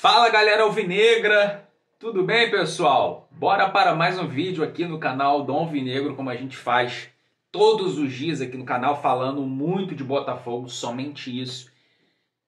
Fala galera alvinegra, tudo bem pessoal? Bora para mais um vídeo aqui no canal do Alvinegro, como a gente faz todos os dias aqui no canal, falando muito de Botafogo, somente isso,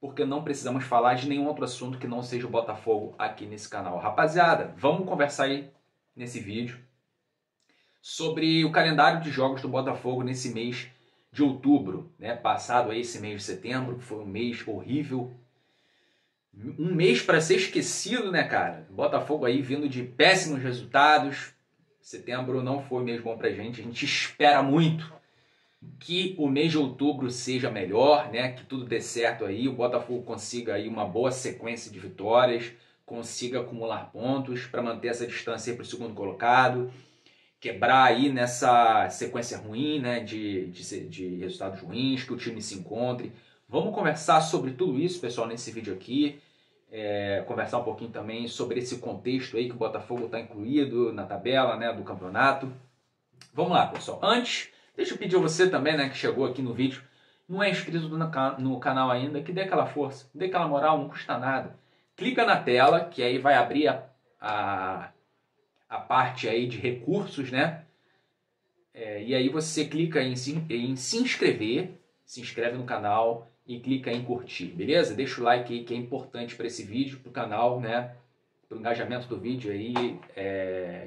porque não precisamos falar de nenhum outro assunto que não seja o Botafogo aqui nesse canal. Rapaziada, vamos conversar aí nesse vídeo sobre o calendário de jogos do Botafogo nesse mês de outubro, né? Passado aí esse mês de setembro, que foi um mês horrível. Um mês para ser esquecido, né, cara? Botafogo aí vindo de péssimos resultados. Setembro não foi um mês bom pra gente. A gente espera muito que o mês de outubro seja melhor, né? Que tudo dê certo aí. O Botafogo consiga aí uma boa sequência de vitórias, consiga acumular pontos para manter essa distância para o segundo colocado, quebrar aí nessa sequência ruim, né? De resultados ruins, que o time se encontre. Vamos conversar sobre tudo isso, pessoal, nesse vídeo aqui. Conversar um pouquinho também sobre esse contexto aí que o Botafogo está incluído na tabela, né, do campeonato. Vamos lá, pessoal. Antes, deixa eu pedir a você também, né, que chegou aqui no vídeo, não é inscrito no canal ainda, que dê aquela força, dê aquela moral, não custa nada. Clica na tela, que aí vai abrir a parte aí de recursos, né? E aí você clica em se inscrever, se inscreve no canal e clica em curtir, beleza? Deixa o like aí que é importante para esse vídeo, para o canal, né? Para o engajamento do vídeo aí,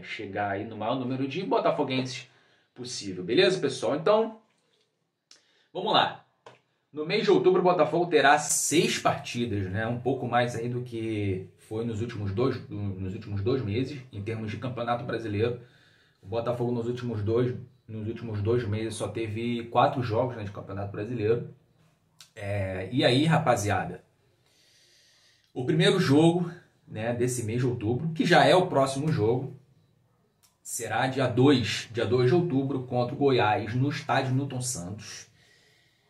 chegar aí no maior número de botafoguenses possível, beleza, pessoal? Então, vamos lá. No mês de outubro, o Botafogo terá 6 partidas, né? Um pouco mais aí do que foi nos últimos dois meses, em termos de Campeonato Brasileiro. O Botafogo nos últimos dois meses só teve 4 jogos, né, de Campeonato Brasileiro. E aí, rapaziada, o primeiro jogo, né, desse mês de outubro, que já é o próximo jogo, será dia 2 de outubro contra o Goiás no estádio Newton Santos.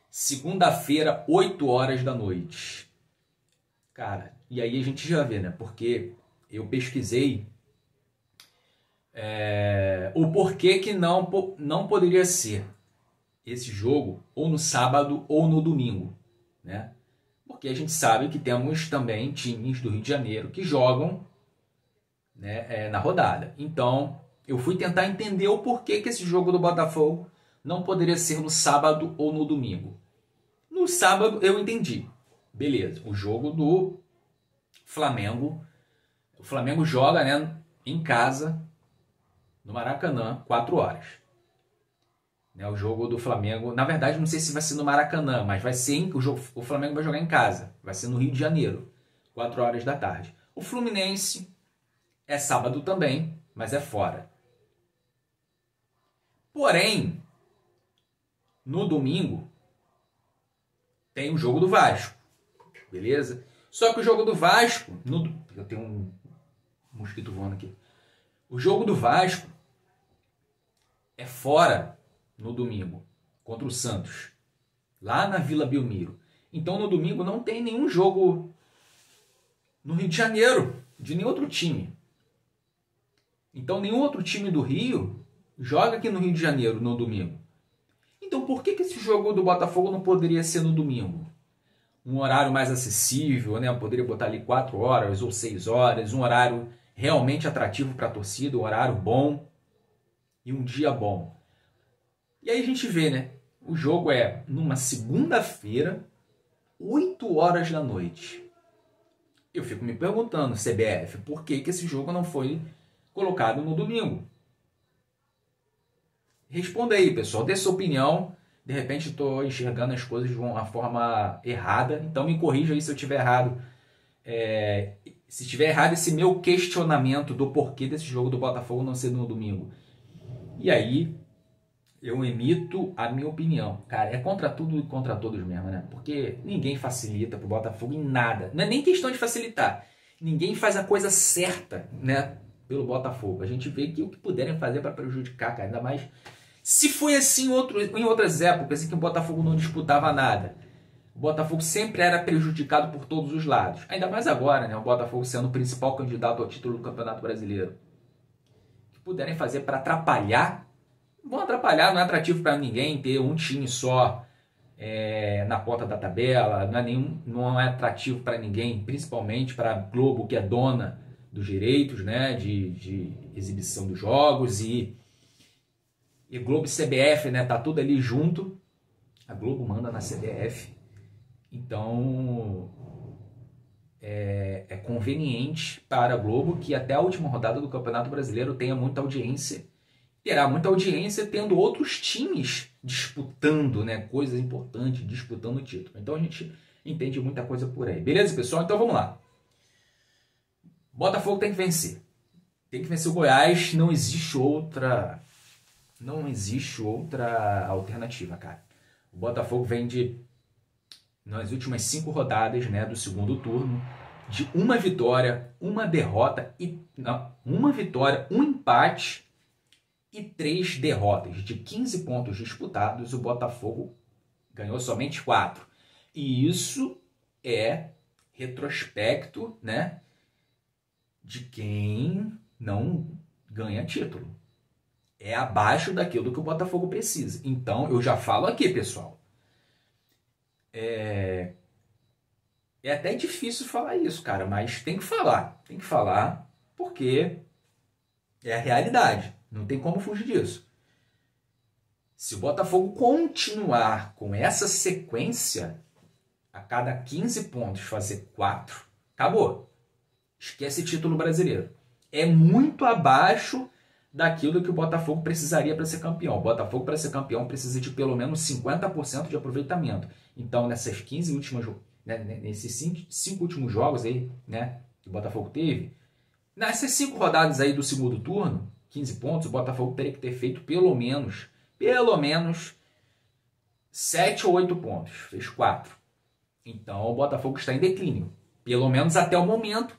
Segunda-feira, 8 horas da noite. Cara, e aí a gente já vê, né? Porque eu pesquisei o porquê que não poderia ser esse jogo ou no sábado ou no domingo, né? Porque a gente sabe que temos também times do Rio de Janeiro que jogam, né, na rodada. Então, eu fui tentar entender o porquê que esse jogo do Botafogo não poderia ser no sábado ou no domingo. No sábado eu entendi. Beleza, o jogo do Flamengo. O Flamengo joga, né, em casa, no Maracanã, 4 horas. O jogo do Flamengo, na verdade, não sei se vai ser no Maracanã, mas vai ser o Flamengo vai jogar em casa. Vai ser no Rio de Janeiro, 4 horas da tarde. O Fluminense é sábado também, mas é fora. Porém, no domingo, tem o jogo do Vasco, beleza? Só que o jogo do Vasco... Eu tenho um mosquito voando aqui. O jogo do Vasco é fora no domingo, contra o Santos, lá na Vila Belmiro. Então, no domingo, não tem nenhum jogo no Rio de Janeiro, de nenhum outro time. Então, nenhum outro time do Rio joga aqui no Rio de Janeiro no domingo. Então, por que esse jogo do Botafogo não poderia ser no domingo? Um horário mais acessível, né? Eu poderia botar ali 4 horas ou 6 horas, um horário realmente atrativo para a torcida, um horário bom e um dia bom. E aí a gente vê, né? O jogo é numa segunda-feira, 8 horas da noite. Eu fico me perguntando, CBF, por que esse jogo não foi colocado no domingo? Responda aí, pessoal. Dê sua opinião. De repente estou enxergando as coisas de uma forma errada. Então me corrija aí se eu estiver errado. Se estiver errado esse meu questionamento do porquê desse jogo do Botafogo não ser no domingo. E aí eu emito a minha opinião. Cara, é contra tudo e contra todos mesmo, né? Porque ninguém facilita pro Botafogo em nada. Não é nem questão de facilitar. Ninguém faz a coisa certa, né, pelo Botafogo. A gente vê que o que puderem fazer para prejudicar, cara, ainda mais se foi assim em outras épocas em que o Botafogo não disputava nada. O Botafogo sempre era prejudicado por todos os lados. Ainda mais agora, né? O Botafogo sendo o principal candidato ao título do Campeonato Brasileiro. O que puderem fazer para atrapalhar, vão atrapalhar. Não é atrativo para ninguém ter um time só na ponta da tabela, não é atrativo para ninguém, principalmente para a Globo, que é dona dos direitos, né, de exibição dos jogos, e Globo e CBF, né, tá tudo ali junto. A Globo manda na CBF, então é conveniente para a Globo que até a última rodada do Campeonato Brasileiro tenha muita audiência. Terá muita audiência tendo outros times disputando, né, coisas importantes, disputando o título. Então a gente entende muita coisa por aí. Beleza, pessoal? Então vamos lá. Botafogo tem que vencer. Tem que vencer o Goiás. Não existe outra alternativa, cara. O Botafogo vem nas últimas 5 rodadas, né, do segundo turno, de uma vitória, uma derrota, uma vitória, um empate e 3 derrotas. De 15 pontos disputados, o Botafogo ganhou somente 4. E isso é retrospecto, né, de quem não ganha título. É abaixo daquilo que o Botafogo precisa. Então, eu já falo aqui, pessoal. É até difícil falar isso, cara, mas tem que falar. Tem que falar porque é a realidade. Não tem como fugir disso. Se o Botafogo continuar com essa sequência, a cada 15 pontos fazer 4, acabou. Esquece título brasileiro. É muito abaixo daquilo que o Botafogo precisaria para ser campeão. O Botafogo, para ser campeão, precisa de pelo menos 50% de aproveitamento. Então, nesses 5 últimos jogos aí, né, que o Botafogo teve, nessas 5 rodadas aí do segundo turno, 15 pontos, o Botafogo teria que ter feito pelo menos 7 ou 8 pontos. Fez 4. Então, o Botafogo está em declínio. Pelo menos até o momento.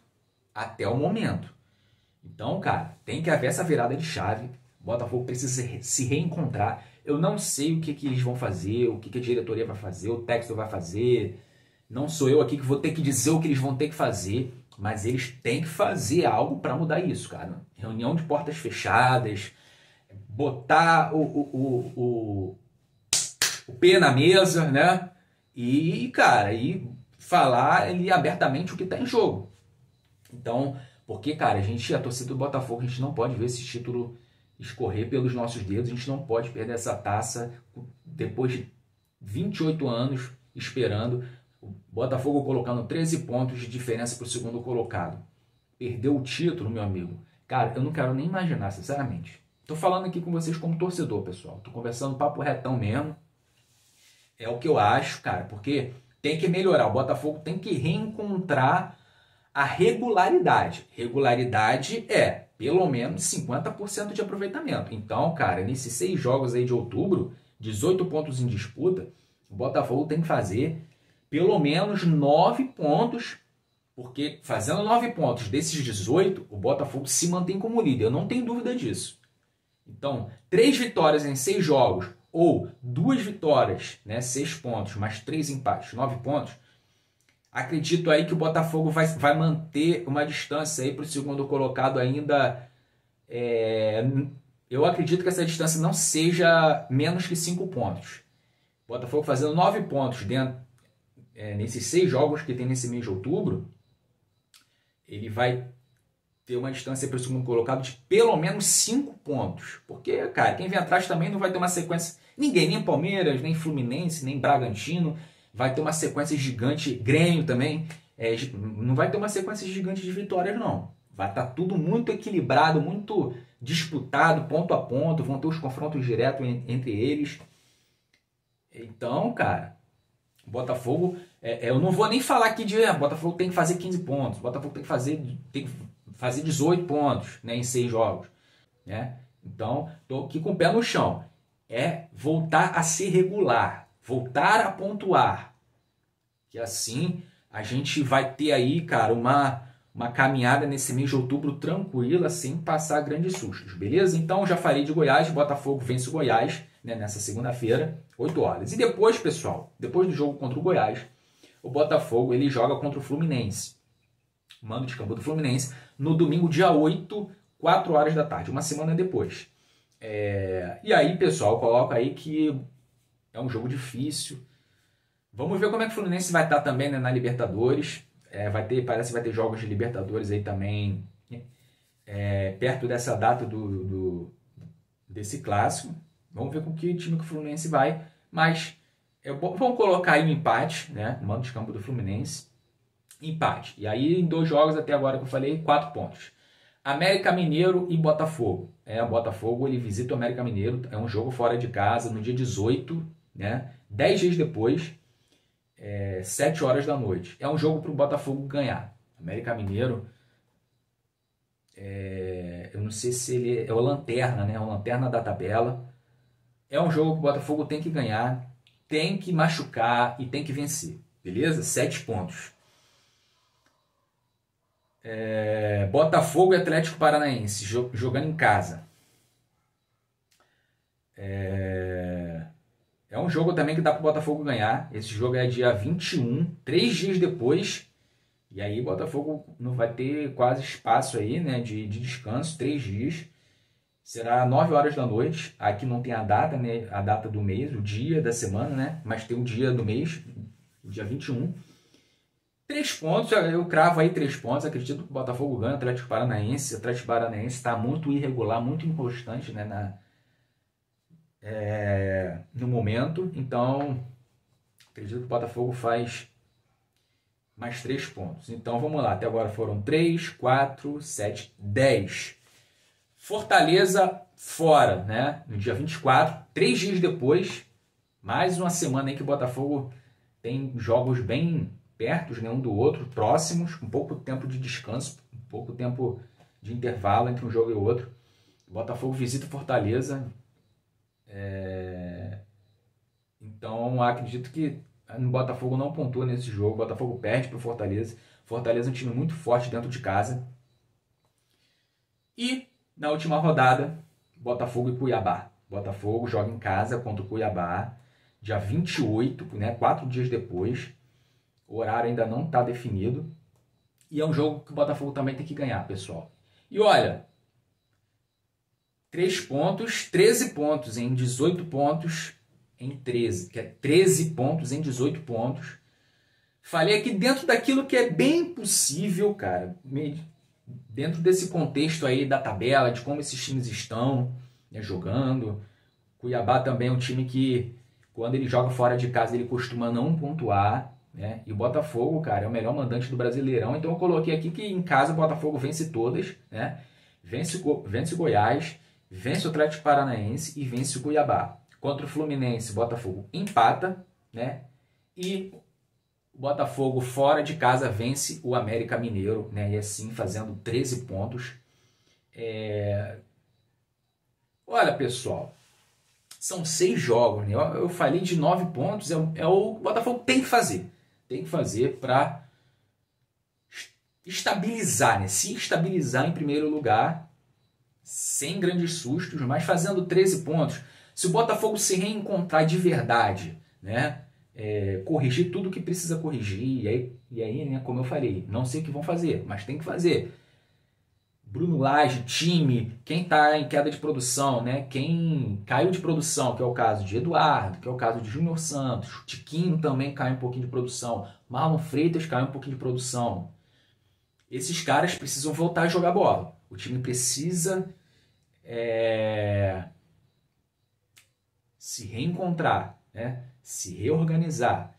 Até o momento. Então, cara, tem que haver essa virada de chave. O Botafogo precisa se reencontrar. Eu não sei o que eles vão fazer, o que a diretoria vai fazer, o técnico vai fazer. Não sou eu aqui que vou ter que dizer o que eles vão ter que fazer, mas eles têm que fazer algo para mudar isso, cara. Reunião de portas fechadas, botar o pé na mesa, né? E, cara, falar ali abertamente o que está em jogo. Então, porque, cara, a torcida do Botafogo, a gente não pode ver esse título escorrer pelos nossos dedos, a gente não pode perder essa taça depois de 28 anos esperando. O Botafogo colocando 13 pontos de diferença para o segundo colocado. Perdeu o título, meu amigo. Cara, eu não quero nem imaginar, sinceramente. Tô falando aqui com vocês como torcedor, pessoal. Tô conversando papo retão mesmo. É o que eu acho, cara, porque tem que melhorar. O Botafogo tem que reencontrar a regularidade. Regularidade é pelo menos 50% de aproveitamento. Então, cara, nesses 6 jogos aí de outubro, 18 pontos em disputa, o Botafogo tem que fazer pelo menos 9 pontos, porque fazendo 9 pontos desses 18, o Botafogo se mantém como líder. Eu não tenho dúvida disso. Então, 3 vitórias em 6 jogos, ou 2 vitórias, né, 6 pontos, mais 3 empates, 9 pontos, acredito aí que o Botafogo vai manter uma distância aí para o segundo colocado ainda. Eu acredito que essa distância não seja menos que 5 pontos. O Botafogo fazendo 9 pontos nesses 6 jogos que tem nesse mês de outubro, ele vai ter uma distância para o segundo colocado de pelo menos 5 pontos. Porque, cara, quem vem atrás também não vai ter uma sequência. Ninguém, nem Palmeiras, nem Fluminense, nem Bragantino, vai ter uma sequência gigante. Grêmio também. Não vai ter uma sequência gigante de vitórias, não. Vai estar tudo muito equilibrado, muito disputado, ponto a ponto. Vão ter os confrontos diretos entre eles. Então, cara, o Botafogo... eu não vou nem falar aqui de... O Botafogo tem que fazer 15 pontos. O Botafogo tem que fazer 18 pontos, né, em 6 jogos. Né? Então, estou aqui com o pé no chão. É voltar a ser regular. Voltar a pontuar. Que assim a gente vai ter aí, cara, uma caminhada nesse mês de outubro tranquila, sem passar grandes sustos, beleza? Então, já falei de Goiás, Botafogo vence o Goiás, né, nessa segunda-feira, 8 horas. E depois, pessoal, depois do jogo contra o Goiás, o Botafogo ele joga contra o Fluminense. Mando de campo do Fluminense, no domingo, dia 8, 4 horas da tarde, uma semana depois. E aí, pessoal, coloca aí que é um jogo difícil. Vamos ver como é que o Fluminense vai estar também, né, na Libertadores. Parece que vai ter jogos de Libertadores aí também, perto dessa data desse clássico. Vamos ver com que time que o Fluminense vai. Mas vamos colocar aí um empate, né? Mando de campo do Fluminense. Empate. E aí em 2 jogos até agora que eu falei, 4 pontos. América Mineiro e Botafogo. O Botafogo ele visita o América Mineiro. É um jogo fora de casa no dia 18, né? 10 dias depois. 7 horas da noite. É um jogo para o Botafogo ganhar. América Mineiro, eu não sei se ele é o lanterna, né? O lanterna da tabela. É um jogo que o Botafogo tem que ganhar, tem que machucar e tem que vencer. Beleza? 7 pontos. Botafogo e Atlético Paranaense, jogando em casa. É um jogo também que dá para o Botafogo ganhar. Esse jogo é dia 21, 3 dias depois. E aí o Botafogo não vai ter quase espaço aí, né, de descanso, 3 dias. Será 9 horas da noite. Aqui não tem a data, né, a data do mês, o dia da semana, né, mas tem o dia do mês, o dia 21. 3 pontos, eu cravo aí 3 pontos. Acredito que o Botafogo ganha. O Atlético Paranaense está muito irregular, muito inconstante, né, no momento. Então, acredito que o Botafogo faz mais 3 pontos. Então, vamos lá. Até agora foram 3, 4, 7, 10. Fortaleza fora, né? No dia 24, 3 dias depois. Mais uma semana aí que o Botafogo tem jogos bem perto, né, um do outro, próximos, com pouco tempo de descanso, pouco tempo de intervalo entre um jogo e outro. O Botafogo visita Fortaleza. Então, acredito que o Botafogo não pontua nesse jogo. O Botafogo perde para o Fortaleza. Fortaleza é um time muito forte dentro de casa. E, na última rodada, Botafogo e Cuiabá. Botafogo joga em casa contra o Cuiabá, dia 28, né, 4 dias depois. O horário ainda não está definido. E é um jogo que o Botafogo também tem que ganhar, pessoal. E olha, 3 pontos, 13 pontos em 18 pontos em 13. Que é 13 pontos em 18 pontos. Falei aqui dentro daquilo que é bem possível, cara. Dentro desse contexto aí da tabela, de como esses times estão, né, jogando. Cuiabá também é um time que, quando ele joga fora de casa, ele costuma não pontuar, né? E o Botafogo, cara, é o melhor mandante do Brasileirão. Então eu coloquei aqui que em casa o Botafogo vence todas, né? Vence o Goiás, vence o Atlético Paranaense e vence o Cuiabá. Contra o Fluminense, o Botafogo empata, né? E o Botafogo fora de casa vence o América Mineiro, né? E assim fazendo 13 pontos. Olha, pessoal, são 6 jogos, né? Eu falei de 9 pontos, o Botafogo tem que fazer. Tem que fazer para estabilizar, né? Se estabilizar em primeiro lugar, sem grandes sustos, mas fazendo 13 pontos. Se o Botafogo se reencontrar de verdade, né? Corrigir tudo que precisa corrigir, e aí, né, como eu falei, não sei o que vão fazer, mas tem que fazer. Bruno Lage, time, quem está em queda de produção, né? Quem caiu de produção, que é o caso de Eduardo, que é o caso de Júnior Santos, Tiquinho também cai um pouquinho de produção, Marlon Freitas cai um pouquinho de produção. Esses caras precisam voltar a jogar bola. O time precisa se reencontrar, né? Se reorganizar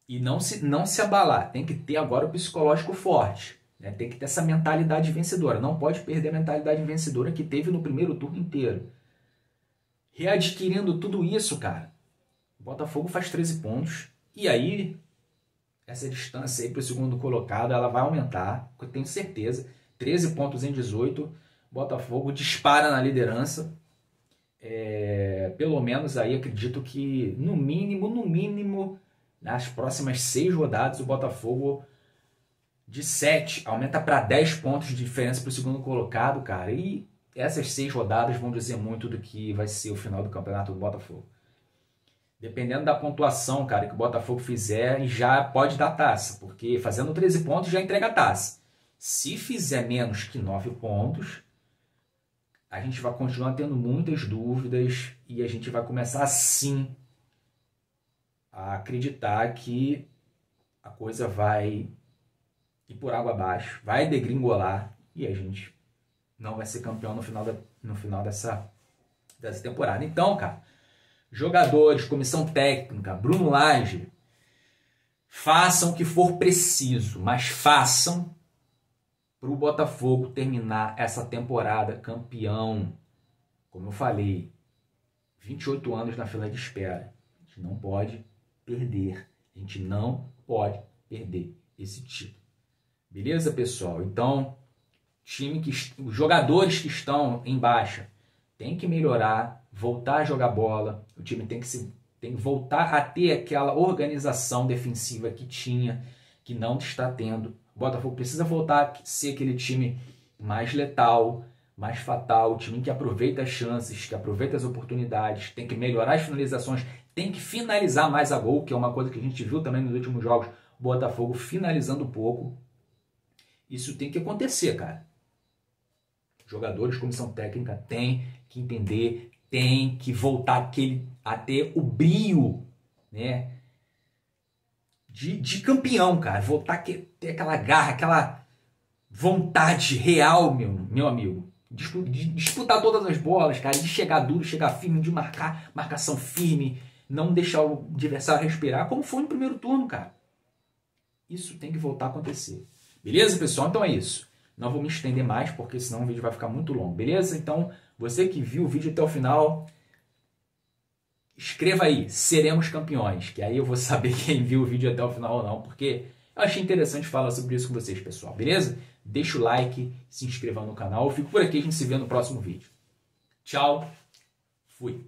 e não se abalar. Tem que ter agora o psicológico forte, né? Tem que ter essa mentalidade vencedora. Não pode perder a mentalidade vencedora que teve no primeiro turno inteiro. Readquirindo tudo isso, cara, o Botafogo faz 13 pontos. E aí, essa distância aí para o segundo colocado, ela vai aumentar, eu tenho certeza. 13 pontos em 18. Botafogo dispara na liderança. Pelo menos aí acredito que no mínimo nas próximas 6 rodadas o Botafogo de 7 aumenta para 10 pontos de diferença para o segundo colocado, cara. E essas 6 rodadas vão dizer muito do que vai ser o final do campeonato do Botafogo. Dependendo da pontuação, cara, que o Botafogo fizer, já pode dar taça, porque fazendo 13 pontos já entrega a taça. Se fizer menos que 9 pontos, a gente vai continuar tendo muitas dúvidas e a gente vai começar assim a acreditar que a coisa vai ir por água abaixo, vai degringolar e a gente não vai ser campeão no final dessa temporada. Então, cara, jogadores, comissão técnica, Bruno Lage, façam o que for preciso, mas façam para o Botafogo terminar essa temporada campeão. Como eu falei, 28 anos na fila de espera. A gente não pode perder. A gente não pode perder esse título. Beleza, pessoal? Então, os jogadores que estão em baixa tem que melhorar, voltar a jogar bola. O time tem que voltar a ter aquela organização defensiva que tinha, que não está tendo. O Botafogo precisa voltar a ser aquele time mais letal, mais fatal, o time que aproveita as chances, que aproveita as oportunidades, tem que melhorar as finalizações, tem que finalizar mais a gol, que é uma coisa que a gente viu também nos últimos jogos, o Botafogo finalizando pouco. Isso tem que acontecer, cara. Jogadores, comissão técnica, tem que entender, tem que voltar a ter o brio, né, de campeão, cara. Voltar a ter aquela garra, aquela vontade real, meu amigo. De disputar todas as bolas, cara, de chegar duro, chegar firme, de marcação firme, não deixar o adversário respirar, como foi no primeiro turno, cara. Isso tem que voltar a acontecer. Beleza, pessoal? Então é isso. Não vou me estender mais, porque senão o vídeo vai ficar muito longo, beleza? Então, você que viu o vídeo até o final, escreva aí, seremos campeões, que aí eu vou saber quem viu o vídeo até o final ou não, porque eu achei interessante falar sobre isso com vocês, pessoal, beleza? Deixa o like, se inscreva no canal, eu fico por aqui, a gente se vê no próximo vídeo. Tchau, fui!